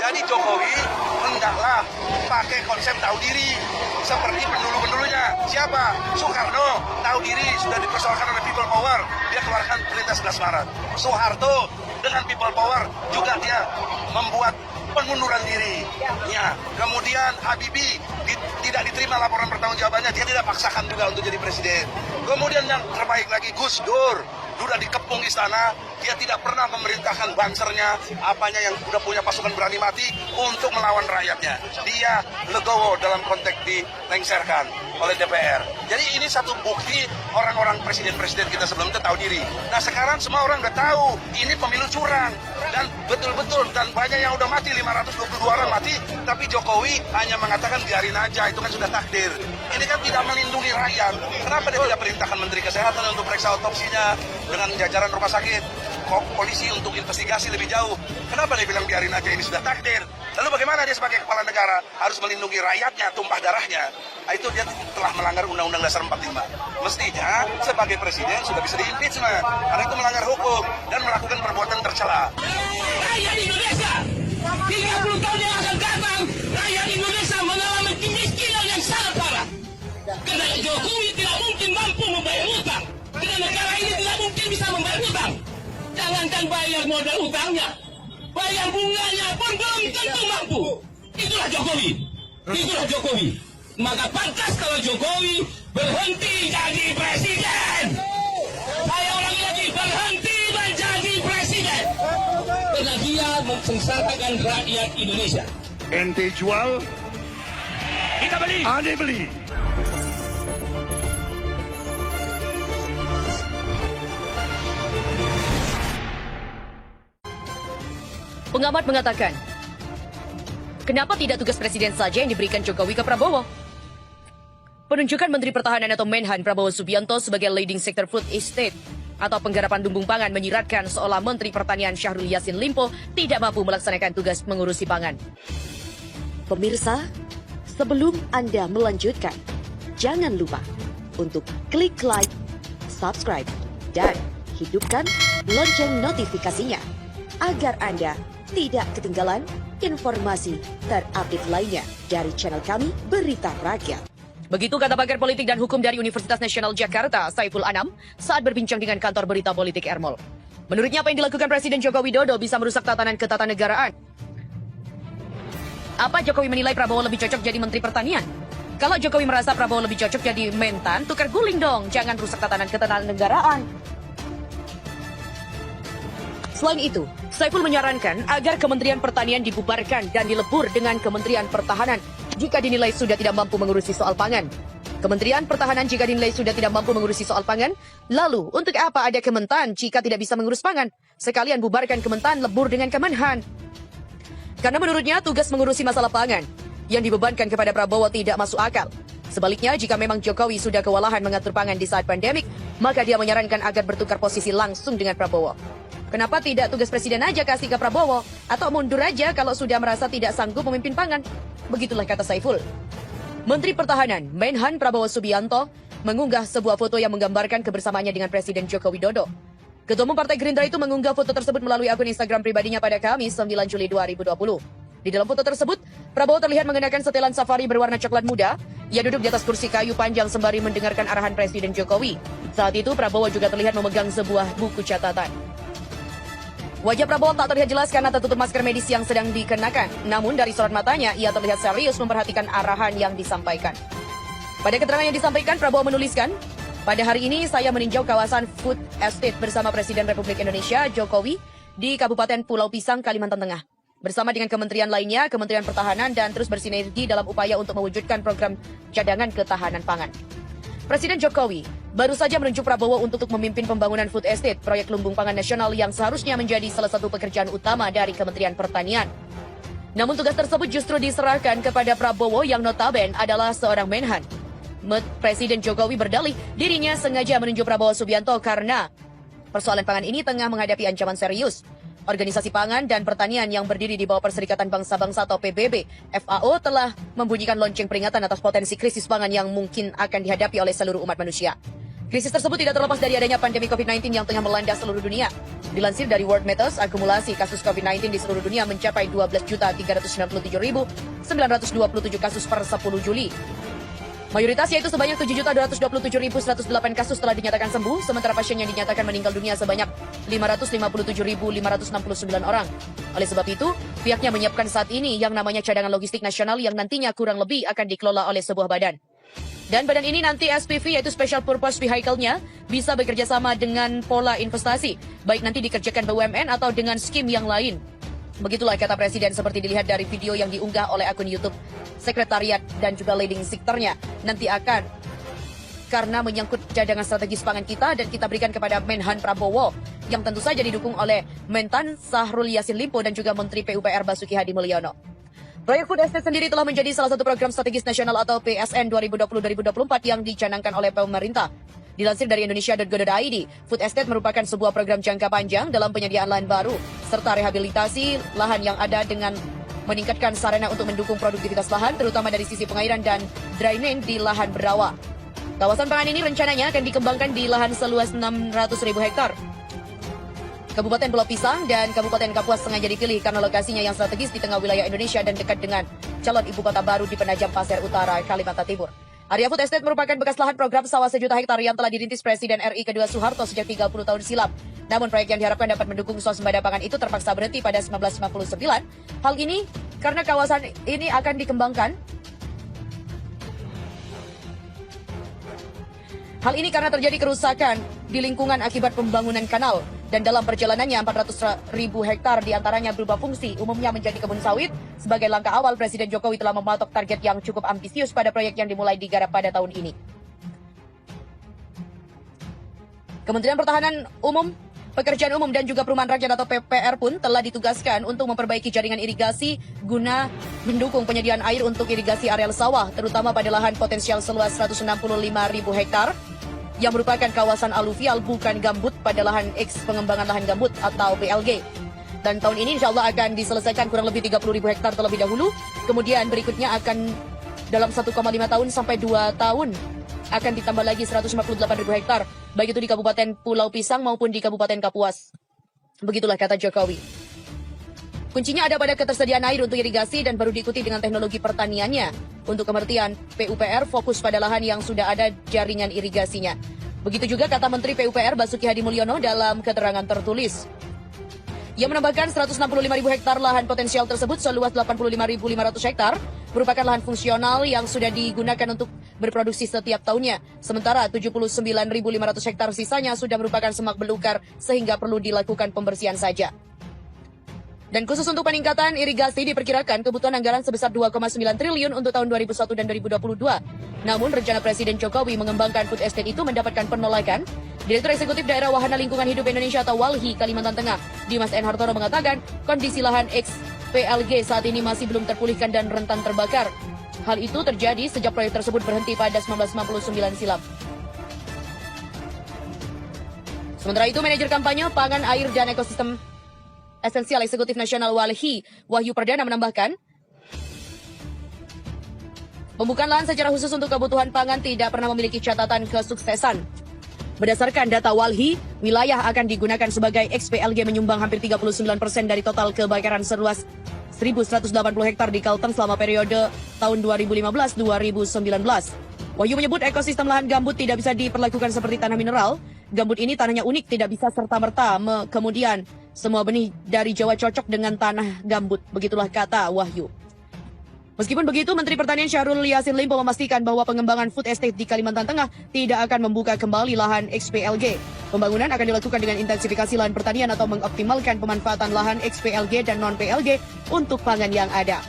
Jadi Jokowi hendaklah pakai konsep tahu diri seperti pendulu-pendulunya. Siapa? Soekarno tahu diri, sudah dipersoalkan oleh people power, dia keluarkan perintah 11 Maret. Soeharto dengan people power juga dia membuat pengunduran diri. Ya. Kemudian Habibie tidak diterima laporan pertanggungjawabannya, dia tidak paksakan juga untuk jadi presiden. Kemudian yang terbaik lagi Gus Dur, sudah dikepung istana, dia tidak pernah memerintahkan bansernya, apanya yang sudah punya pasukan berani mati untuk melawan rakyatnya. Dia legowo dalam konteks dilengserkan oleh DPR. Jadi ini satu bukti orang-orang presiden-presiden kita sebelum itu tahu diri. Nah sekarang semua orang udah tahu ini pemilu curang dan betul-betul dan banyak yang udah mati, 522 orang mati, tapi Jokowi hanya mengatakan biarin aja, itu kan sudah takdir. Ini kan tidak melindungi rakyat. Kenapa dia tidak perintahkan Menteri Kesehatan untuk periksa otopsinya dengan jajaran rumah sakit, polisi untuk investigasi lebih jauh? Kenapa dia bilang biarin aja, ini sudah takdir? Lalu bagaimana dia sebagai kepala negara harus melindungi rakyatnya, tumpah darahnya? Nah, itu dia telah melanggar Undang-Undang Dasar 45. Mestinya sebagai presiden sudah bisa diimpeachment karena itu melanggar hukum dan melakukan perbuatan tercela. Rakyat Indonesia 30 tahun yang akan datang, rakyat Indonesia mengalami kemiskinan yang sangat parah. Karena Jokowi tidak mungkin mampu membayar utang. Karena negara ini tidak mungkin bisa membayar utang. Jangankan bayar modal utangnya, bayar bunganya pun belum tentu mampu. Itulah Jokowi. Itulah Jokowi. Maka pantas kalau Jokowi berhenti jadi presiden. Saya ulangi lagi, berhenti menjadi presiden. Karena dia mensengsarakan rakyat Indonesia. Ente jual, Kita beli. ane beli. Pengamat mengatakan, kenapa tidak tugas presiden saja yang diberikan Jokowi ke Prabowo? Penunjukan Menteri Pertahanan atau Menhan Prabowo Subianto sebagai leading sector food estate atau penggarapan lumbung pangan menyiratkan seolah Menteri Pertanian Syahrul Yassin Limpo tidak mampu melaksanakan tugas mengurusi pangan. Pemirsa, sebelum Anda melanjutkan, jangan lupa untuk klik like, subscribe, dan hidupkan lonceng notifikasinya agar Anda tidak ketinggalan informasi terupdate lainnya dari channel kami Berita Rakyat. Begitu kata pakar politik dan hukum dari Universitas Nasional Jakarta, Saiful Anam, saat berbincang dengan kantor berita politik Ermol. Menurutnya apa yang dilakukan Presiden Joko Widodo bisa merusak tatanan ketatanegaraan. Apa Jokowi menilai Prabowo lebih cocok jadi Menteri Pertanian? Kalau Jokowi merasa Prabowo lebih cocok jadi Mentan, tukar guling dong, jangan rusak tatanan ketatanegaraan. Selain itu, Saiful menyarankan agar Kementerian Pertanian dibubarkan dan dilebur dengan Kementerian Pertahanan jika dinilai sudah tidak mampu mengurusi soal pangan. Kementerian Pertahanan jika dinilai sudah tidak mampu mengurusi soal pangan, lalu untuk apa ada Kementan jika tidak bisa mengurus pangan? Sekalian bubarkan Kementan, lebur dengan Kemenhan. Karena menurutnya tugas mengurusi masalah pangan yang dibebankan kepada Prabowo tidak masuk akal. Sebaliknya, jika memang Jokowi sudah kewalahan mengatur pangan di saat pandemik, maka dia menyarankan agar bertukar posisi langsung dengan Prabowo. Kenapa tidak tugas presiden aja kasih ke Prabowo? Atau mundur aja kalau sudah merasa tidak sanggup memimpin pangan? Begitulah kata Saiful. Menteri Pertahanan, Menhan Prabowo Subianto, mengunggah sebuah foto yang menggambarkan kebersamaannya dengan Presiden Joko Widodo. Ketua Umum Partai Gerindra itu mengunggah foto tersebut melalui akun Instagram pribadinya pada Kamis 9 Juli 2020. Di dalam foto tersebut, Prabowo terlihat mengenakan setelan safari berwarna coklat muda. Ia duduk di atas kursi kayu panjang sembari mendengarkan arahan Presiden Jokowi. Saat itu, Prabowo juga terlihat memegang sebuah buku catatan. Wajah Prabowo tak terlihat jelas karena tertutup masker medis yang sedang dikenakan. Namun dari sorot matanya, ia terlihat serius memperhatikan arahan yang disampaikan. Pada keterangan yang disampaikan, Prabowo menuliskan, pada hari ini saya meninjau kawasan food estate bersama Presiden Republik Indonesia, Jokowi, di Kabupaten Pulau Pisang, Kalimantan Tengah. Bersama dengan kementerian lainnya, Kementerian Pertahanan, dan terus bersinergi dalam upaya untuk mewujudkan program cadangan ketahanan pangan. Presiden Jokowi baru saja menunjuk Prabowo untuk memimpin pembangunan food estate, proyek lumbung pangan nasional yang seharusnya menjadi salah satu pekerjaan utama dari Kementerian Pertanian. Namun tugas tersebut justru diserahkan kepada Prabowo yang notabene adalah seorang Menhan. Presiden Jokowi berdalih dirinya sengaja menunjuk Prabowo Subianto karena persoalan pangan ini tengah menghadapi ancaman serius. Organisasi Pangan dan Pertanian yang berdiri di bawah Perserikatan Bangsa-Bangsa atau PBB, FAO telah membunyikan lonceng peringatan atas potensi krisis pangan yang mungkin akan dihadapi oleh seluruh umat manusia. Krisis tersebut tidak terlepas dari adanya pandemi COVID-19 yang tengah melanda seluruh dunia. Dilansir dari World Matters, akumulasi kasus COVID-19 di seluruh dunia mencapai 12.397.927 kasus per 10 Juli. Mayoritas yaitu sebanyak 7.227.108 kasus telah dinyatakan sembuh, sementara pasien yang dinyatakan meninggal dunia sebanyak 557.569 orang. Oleh sebab itu, pihaknya menyiapkan saat ini yang namanya cadangan logistik nasional yang nantinya kurang lebih akan dikelola oleh sebuah badan. Dan badan ini nanti SPV yaitu Special Purpose Vehicle-nya bisa bekerja sama dengan pola investasi, baik nanti dikerjakan BUMN atau dengan skim yang lain. Begitulah kata Presiden seperti dilihat dari video yang diunggah oleh akun YouTube Sekretariat dan juga leading sektornya. Nanti akan karena menyangkut cadangan strategis pangan kita dan kita berikan kepada Menhan Prabowo yang tentu saja didukung oleh Mentan Syahrul Yassin Limpo dan juga Menteri PUPR Basuki Hadi Mulyono. Proyek Food Estate sendiri telah menjadi salah satu program strategis nasional atau PSN 2020-2024 yang dicanangkan oleh pemerintah. Dilansir dari Indonesia.go.id, Food Estate merupakan sebuah program jangka panjang dalam penyediaan lahan baru, serta rehabilitasi lahan yang ada dengan meningkatkan sarana untuk mendukung produktivitas lahan, terutama dari sisi pengairan dan drainase di lahan berawa. Kawasan pangan ini rencananya akan dikembangkan di lahan seluas 600.000 hektar. Kabupaten Pulau Pisang dan Kabupaten Kapuas sengaja dipilih karena lokasinya yang strategis di tengah wilayah Indonesia dan dekat dengan calon ibu kota baru di Penajam Pasir Utara, Kalimantan Timur. Area Food Estate merupakan bekas lahan program sawah 1 juta hektar yang telah dirintis Presiden RI kedua Soeharto sejak 30 tahun silam. Namun proyek yang diharapkan dapat mendukung swasembada pangan itu terpaksa berhenti pada 1959. Hal ini karena kawasan ini akan dikembangkan. Hal ini karena terjadi kerusakan di lingkungan akibat pembangunan kanal. Dan dalam perjalanannya 400.000 hektar diantaranya berubah fungsi, umumnya menjadi kebun sawit. Sebagai langkah awal, Presiden Jokowi telah mematok target yang cukup ambisius pada proyek yang dimulai digarap pada tahun ini. Kementerian Pertahanan Umum, Pekerjaan Umum dan juga Perumahan Rakyat atau PPR pun telah ditugaskan untuk memperbaiki jaringan irigasi guna mendukung penyediaan air untuk irigasi areal sawah, terutama pada lahan potensial seluas 165.000 hektar. Yang merupakan kawasan aluvial bukan gambut pada lahan X pengembangan lahan gambut atau PLG. Dan tahun ini insya Allah akan diselesaikan kurang lebih 30.000 hektar terlebih dahulu. Kemudian berikutnya akan dalam 1,5 tahun sampai 2 tahun akan ditambah lagi 158.000 hektar. Baik itu di Kabupaten Pulau Pisang maupun di Kabupaten Kapuas. Begitulah kata Jokowi. Kuncinya ada pada ketersediaan air untuk irigasi dan baru diikuti dengan teknologi pertaniannya. Untuk pengertian PUPR fokus pada lahan yang sudah ada jaringan irigasinya. Begitu juga kata Menteri PUPR Basuki Hadi Mulyono dalam keterangan tertulis. Ia menambahkan 165.000 hektar lahan potensial tersebut seluas 85.500 hektar merupakan lahan fungsional yang sudah digunakan untuk berproduksi setiap tahunnya. Sementara 79.500 hektar sisanya sudah merupakan semak belukar sehingga perlu dilakukan pembersihan saja. Dan khusus untuk peningkatan irigasi diperkirakan kebutuhan anggaran sebesar 2,9 triliun untuk tahun 2001 dan 2022. Namun rencana Presiden Jokowi mengembangkan food estate itu mendapatkan penolakan. Direktur Eksekutif Daerah Wahana Lingkungan Hidup Indonesia atau WALHI Kalimantan Tengah, Dimas N. Hartono mengatakan kondisi lahan XPLG saat ini masih belum terpulihkan dan rentan terbakar. Hal itu terjadi sejak proyek tersebut berhenti pada 1959 silam. Sementara itu, manajer kampanye pangan, air, dan ekosistem Esensial Eksekutif Nasional WALHI, Wahyu Perdana menambahkan, pembukaan lahan secara khusus untuk kebutuhan pangan tidak pernah memiliki catatan kesuksesan. Berdasarkan data WALHI, wilayah akan digunakan sebagai XPLG menyumbang hampir 39% dari total kebakaran seluas 1.180 hektar di Kalteng selama periode tahun 2015-2019. Wahyu menyebut ekosistem lahan gambut tidak bisa diperlakukan seperti tanah mineral. Gambut ini tanahnya unik, tidak bisa serta-merta kemudian semua benih dari Jawa cocok dengan tanah gambut. Begitulah kata Wahyu. Meskipun begitu, Menteri Pertanian Syahrul Yassin Limpo memastikan bahwa pengembangan food estate di Kalimantan Tengah tidak akan membuka kembali lahan XPLG. Pembangunan akan dilakukan dengan intensifikasi lahan pertanian atau mengoptimalkan pemanfaatan lahan XPLG dan non-PLG untuk pangan yang ada.